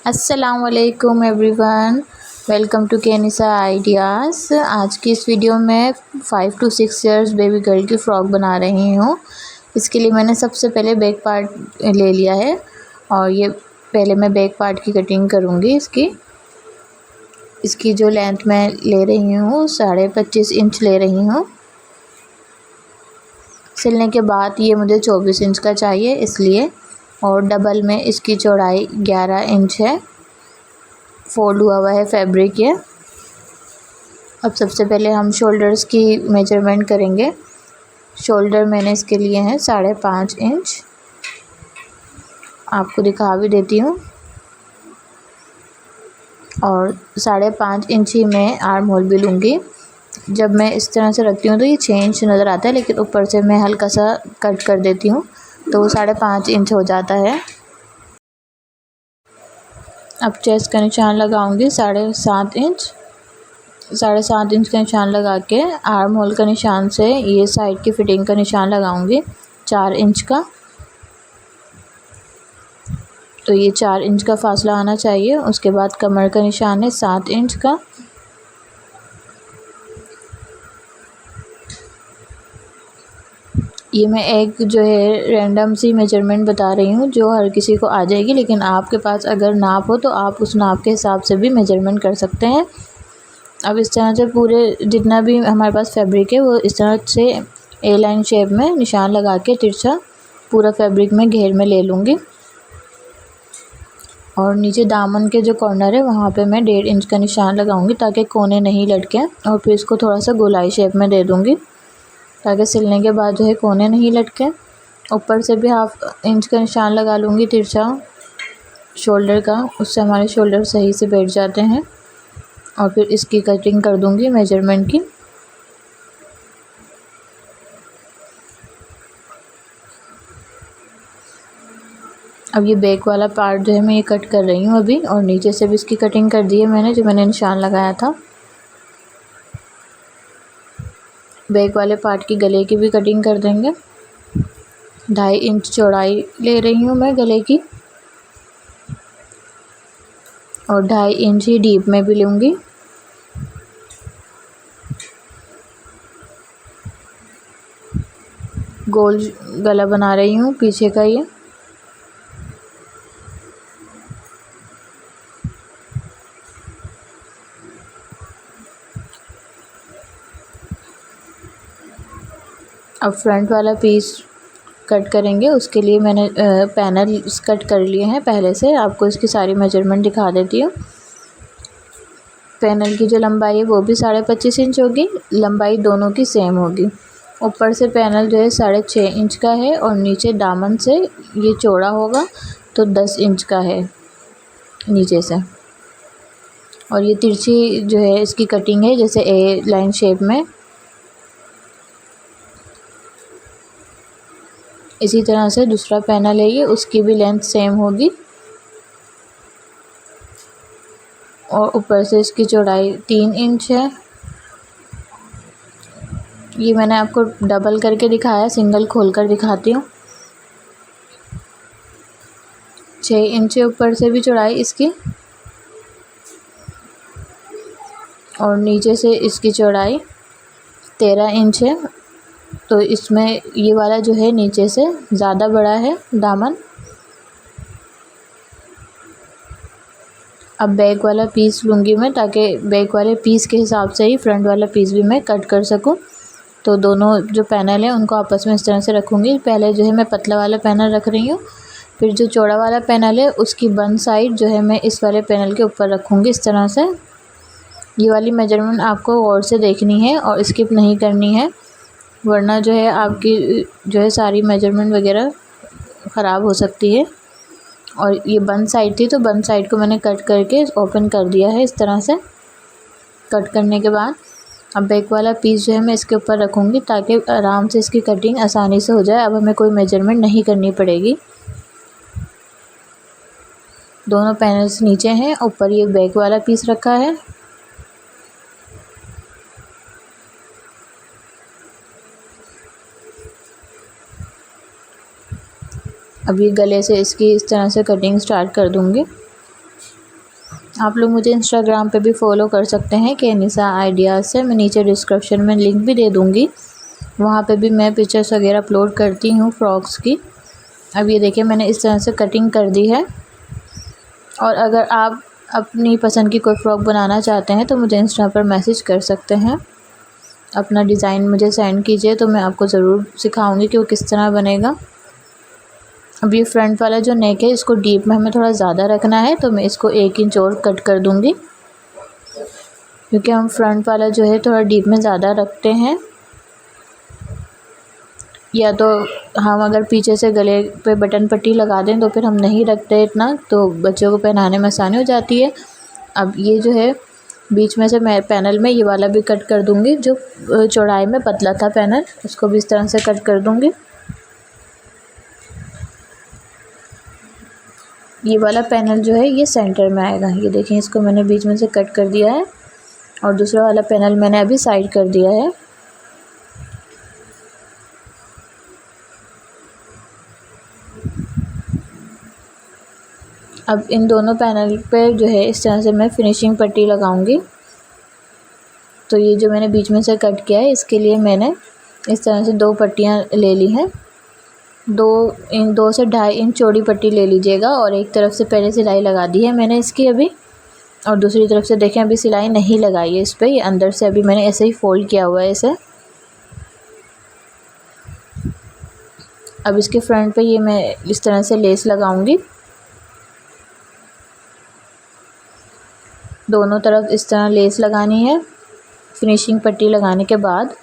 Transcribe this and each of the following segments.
अस्सलाम वालेकुम everyone, welcome to केनिसा ideas. आज की इस वीडियो में 5 to 6 इयर्स बेबी गर्ल की फ़्रॉक बना रही हूँ। इसके लिए मैंने सबसे पहले बैक पार्ट ले लिया है और ये पहले मैं बैक पार्ट की कटिंग करूँगी। इसकी जो लेंथ मैं ले रही हूँ 25.5 इंच ले रही हूँ। सिलने के बाद ये मुझे 24 इंच का चाहिए इसलिए, और डबल में इसकी चौड़ाई 11 इंच है। फोल्ड हुआ है फैब्रिक ये। अब सबसे पहले हम शोल्डर्स की मेजरमेंट करेंगे। शोल्डर मैंने इसके लिए हैं 5.5 इंच, आपको दिखा भी देती हूँ। और 5.5 इंच ही मैं आर्म होल भी लूँगी। जब मैं इस तरह से रखती हूँ तो ये 6 इंच नज़र आता है, लेकिन ऊपर से मैं हल्का सा कट कर देती हूँ तो वो 5.5 इंच हो जाता है। अब चेस्ट का निशान लगाऊंगी 7.5 इंच। 7.5 इंच का निशान लगा के आर्म होल का निशान से ये साइड की फिटिंग का निशान लगाऊंगी 4 इंच का। तो ये 4 इंच का फासला आना चाहिए। उसके बाद कमर का निशान है 7 इंच का। ये मैं एक जो है रैंडम सी मेजरमेंट बता रही हूँ जो हर किसी को आ जाएगी, लेकिन आपके पास अगर नाप हो तो आप उस नाप के हिसाब से भी मेजरमेंट कर सकते हैं। अब इस तरह से पूरे जितना भी हमारे पास फैब्रिक है वो इस तरह से ए लाइन शेप में निशान लगा के तिरछा पूरा फैब्रिक में घेर में ले लूँगी। और नीचे दामन के जो कॉर्नर है वहाँ पे मैं 1.5 इंच का निशान लगाऊंगी ताकि कोने नहीं लटके, और फिर इसको थोड़ा सा गोलाई शेप में दे दूँगी ताकि सिलने के बाद जो है कोने नहीं लटके। ऊपर से भी 1/2 इंच का निशान लगा लूँगी तिरछा शोल्डर का, उससे हमारे शोल्डर सही से बैठ जाते हैं। और फिर इसकी कटिंग कर दूँगी मेजरमेंट की। अब ये बैक वाला पार्ट जो है मैं ये कट कर रही हूँ अभी, और नीचे से भी इसकी कटिंग कर दी है मैंने जो मैंने निशान लगाया था। बैक वाले पार्ट की गले की भी कटिंग कर देंगे। 2.5 इंच चौड़ाई ले रही हूँ मैं गले की, और 2.5 इंच ही डीप में भी लूँगी। गोल गला बना रही हूँ पीछे का ये। अब फ्रंट वाला पीस कट करेंगे, उसके लिए मैंने पैनल कट कर लिए हैं पहले से। आपको इसकी सारी मेजरमेंट दिखा देती हूँ। पैनल की जो लंबाई है वो भी 25.5 इंच होगी, लंबाई दोनों की सेम होगी। ऊपर से पैनल जो है 6.5 इंच का है और नीचे दामन से ये चौड़ा होगा तो 10 इंच का है नीचे से। और ये तिरछी जो है इसकी कटिंग है जैसे ए लाइन शेप में। इसी तरह से दूसरा पैनल है ये, उसकी भी लेंथ सेम होगी और ऊपर से इसकी चौड़ाई 3 इंच है। ये मैंने आपको डबल करके दिखाया, सिंगल खोल कर दिखाती हूँ। 6 इंच है ऊपर से भी चौड़ाई इसकी, और नीचे से इसकी चौड़ाई 13 इंच है। तो इसमें ये वाला जो है नीचे से ज़्यादा बड़ा है दामन। अब बैक वाला पीस लूँगी मैं ताकि बैक वाले पीस के हिसाब से ही फ्रंट वाला पीस भी मैं कट कर सकूँ। तो दोनों जो पैनल है उनको आपस में इस तरह से रखूँगी। पहले जो है मैं पतला वाला पैनल रख रही हूँ, फिर जो चौड़ा वाला पैनल है उसकी बंद साइड जो है मैं इस वाले पैनल के ऊपर रखूँगी इस तरह से। ये वाली मेजरमेंट आपको गौर से देखनी है और स्किप नहीं करनी है, वरना जो है आपकी जो है सारी मेजरमेंट वगैरह ख़राब हो सकती है। और ये बंद साइड थी तो बंद साइड को मैंने कट करके ओपन कर दिया है इस तरह से। कट करने के बाद अब बैक वाला पीस जो है मैं इसके ऊपर रखूँगी ताकि आराम से इसकी कटिंग आसानी से हो जाए। अब हमें कोई मेजरमेंट नहीं करनी पड़ेगी। दोनों पैनल्स नीचे हैं, ऊपर ये बैक वाला पीस रखा है। अब ये गले से इसकी इस तरह से कटिंग स्टार्ट कर दूँगी। आप लोग मुझे इंस्टाग्राम पे भी फॉलो कर सकते हैं केनिसा आइडियाज़ से। मैं नीचे डिस्क्रिप्शन में लिंक भी दे दूँगी, वहाँ पे भी मैं पिक्चर्स वगैरह अपलोड करती हूँ फ्रॉक्स की। अब ये देखिए मैंने इस तरह से कटिंग कर दी है। और अगर आप अपनी पसंद की कोई फ़्रॉक बनाना चाहते हैं तो मुझे इंस्टा पर मैसेज कर सकते हैं, अपना डिज़ाइन मुझे सेंड कीजिए तो मैं आपको ज़रूर सिखाऊंगी कि वो किस तरह बनेगा। अब ये फ्रंट वाला जो नेक है इसको डीप में हमें थोड़ा ज़्यादा रखना है, तो मैं इसको 1 इंच और कट कर दूँगी, क्योंकि हम फ्रंट वाला जो है थोड़ा डीप में ज़्यादा रखते हैं। या तो हम अगर पीछे से गले पे बटन पट्टी लगा दें तो फिर हम नहीं रखते इतना, तो बच्चों को पहनाने में आसानी हो जाती है। अब ये जो है बीच में से मैं पैनल में ये वाला भी कट कर दूँगी, जो चौड़ाई में पतला था पैनल, उसको भी इस तरह से कट कर दूँगी। ये वाला पैनल जो है ये सेंटर में आएगा। ये देखिए इसको मैंने बीच में से कट कर दिया है और दूसरा वाला पैनल मैंने अभी साइड कर दिया है। अब इन दोनों पैनल पे जो है इस तरह से मैं फिनिशिंग पट्टी लगाऊंगी। तो ये जो मैंने बीच में से कट किया है इसके लिए मैंने इस तरह से 2 पट्टियाँ ले ली हैं। 2 से 2.5 इंच चौड़ी पट्टी ले लीजिएगा और एक तरफ से पहले सिलाई लगा दी है मैंने इसकी अभी, और दूसरी तरफ से देखें अभी सिलाई नहीं लगाई है इस पर, ये अंदर से अभी मैंने ऐसे ही फोल्ड किया हुआ है इसे। अब इसके फ्रंट पे ये मैं इस तरह से लेस लगाऊंगी, दोनों तरफ इस तरह लेस लगानी है। फिनिशिंग पट्टी लगाने के बाद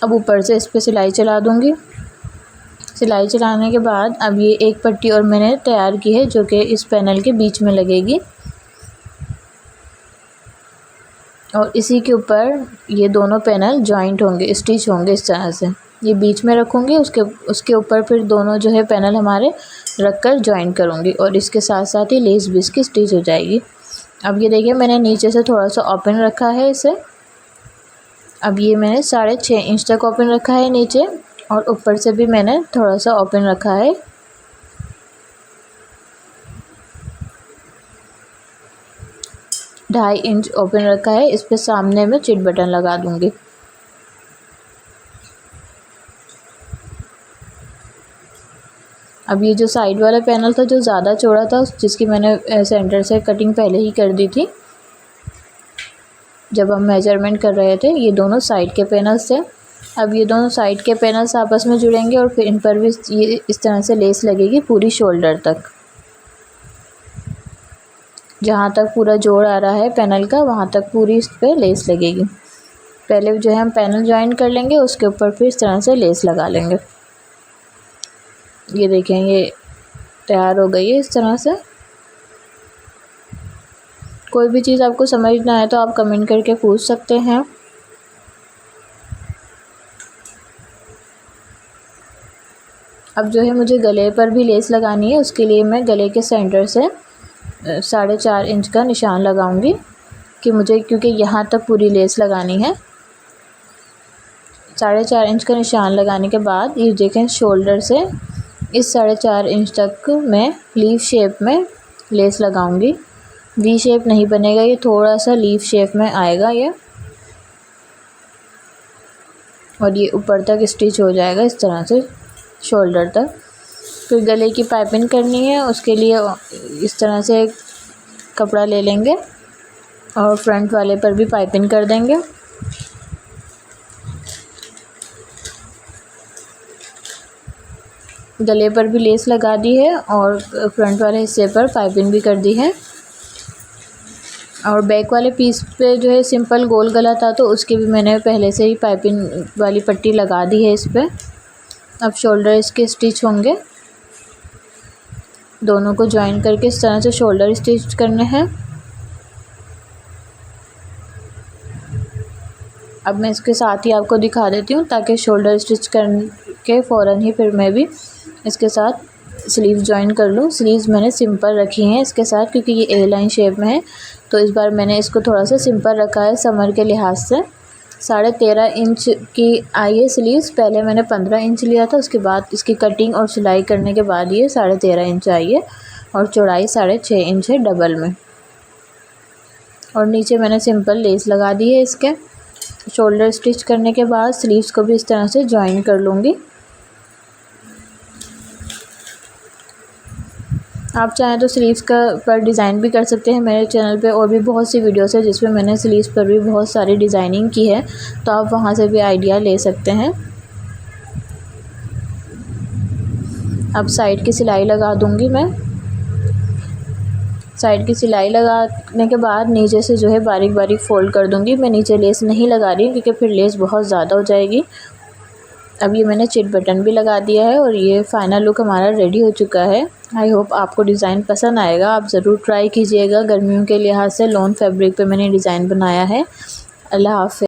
अब ऊपर से इस पर सिलाई चला दूंगी। सिलाई चलाने के बाद अब ये एक पट्टी और मैंने तैयार की है जो कि इस पैनल के बीच में लगेगी, और इसी के ऊपर ये दोनों पैनल जॉइंट होंगे, स्टिच होंगे इस तरह से। ये बीच में रखूँगी, उसके ऊपर फिर दोनों जो है पैनल हमारे रख कर जॉइन करूँगी, और इसके साथ साथ ही लेस भी इसकी स्टिच हो जाएगी। अब ये देखिए मैंने नीचे से थोड़ा सा ओपन रखा है इसे। अब ये मैंने 6.5 इंच तक ओपन रखा है नीचे, और ऊपर से भी मैंने थोड़ा सा ओपन रखा है। ढाई इंच ओपन रखा है, इस पे सामने में चिट बटन लगा दूंगी। अब ये जो साइड वाला पैनल था जो ज़्यादा चौड़ा था, जिसकी मैंने सेंटर से कटिंग पहले ही कर दी थी जब हम मेजरमेंट कर रहे थे, ये दोनों साइड के पैनल्स थे। अब ये दोनों साइड के पैनल्स आपस में जुड़ेंगे और फिर इन पर भी ये इस तरह से लेस लगेगी पूरी शोल्डर तक। जहाँ तक पूरा जोड़ आ रहा है पैनल का वहाँ तक पूरी इस पर लेस लगेगी। पहले जो है हम पैनल ज्वाइन कर लेंगे, उसके ऊपर फिर इस तरह से लेस लगा लेंगे। ये देखें ये तैयार हो गई है इस तरह से। कोई भी चीज़ आपको समझ ना आए तो आप कमेंट करके पूछ सकते हैं। अब जो है मुझे गले पर भी लेस लगानी है, उसके लिए मैं गले के सेंटर से 4.5 इंच का निशान लगाऊंगी कि मुझे, क्योंकि यहाँ तक पूरी लेस लगानी है। 4.5 इंच का निशान लगाने के बाद ये देखें शोल्डर से इस 4.5 इंच तक मैं लीफ शेप में लेस लगाऊंगी। वी शेप नहीं बनेगा, ये थोड़ा सा लीफ शेप में आएगा ये, और ये ऊपर तक स्टिच हो जाएगा इस तरह से शोल्डर तक। फिर गले की पाइपिंग करनी है, उसके लिए इस तरह से कपड़ा ले लेंगे और फ्रंट वाले पर भी पाइपिंग कर देंगे। गले पर भी लेस लगा दी है और फ्रंट वाले हिस्से पर पाइपिंग भी कर दी है। और बैक वाले पीस पे जो है सिंपल गोल गला था तो उसकी भी मैंने पहले से ही पाइपिंग वाली पट्टी लगा दी है इस पर। अब शोल्डर इसके स्टिच होंगे, दोनों को ज्वाइन करके इस तरह से शोल्डर स्टिच करने हैं। अब मैं इसके साथ ही आपको दिखा देती हूँ ताकि शोल्डर स्टिच करके फ़ौरन ही फिर मैं भी इसके साथ स्लीव ज्वाइन कर लूँ। स्लीव्स मैंने सिंपल रखी हैं इसके साथ, क्योंकि ये ए लाइन शेप में है तो इस बार मैंने इसको थोड़ा सा सिंपल रखा है समर के लिहाज से। 13.5 इंच की आई है स्लीव्स, पहले मैंने 15 इंच लिया था, उसके बाद इसकी कटिंग और सिलाई करने के बाद ये 13.5 इंच आई है। और चौड़ाई 6.5 इंच है डबल में। और नीचे मैंने सिंपल लेस लगा दी है इसके। शोल्डर स्टिच करने के बाद स्लीव्स को भी इस तरह से जॉइन कर लूँगी। आप चाहें तो स्लीव्स का पर डिज़ाइन भी कर सकते हैं। मेरे चैनल पे और भी बहुत सी वीडियोस है जिसमें मैंने स्लीव्स पर भी बहुत सारी डिज़ाइनिंग की है, तो आप वहां से भी आइडिया ले सकते हैं। अब साइड की सिलाई लगा दूंगी मैं। साइड की सिलाई लगाने के बाद नीचे से जो है बारीक बारीक फ़ोल्ड कर दूंगी। मैं नीचे लेस नहीं लगा रही क्योंकि फिर लेस बहुत ज़्यादा हो जाएगी। अब ये मैंने चिट बटन भी लगा दिया है और ये फाइनल लुक हमारा रेडी हो चुका है। आई होप आपको डिज़ाइन पसंद आएगा। आप ज़रूर ट्राई कीजिएगा। गर्मियों के लिहाज से लॉन फैब्रिक पे मैंने डिज़ाइन बनाया है। अल्लाह हाफ़िज़।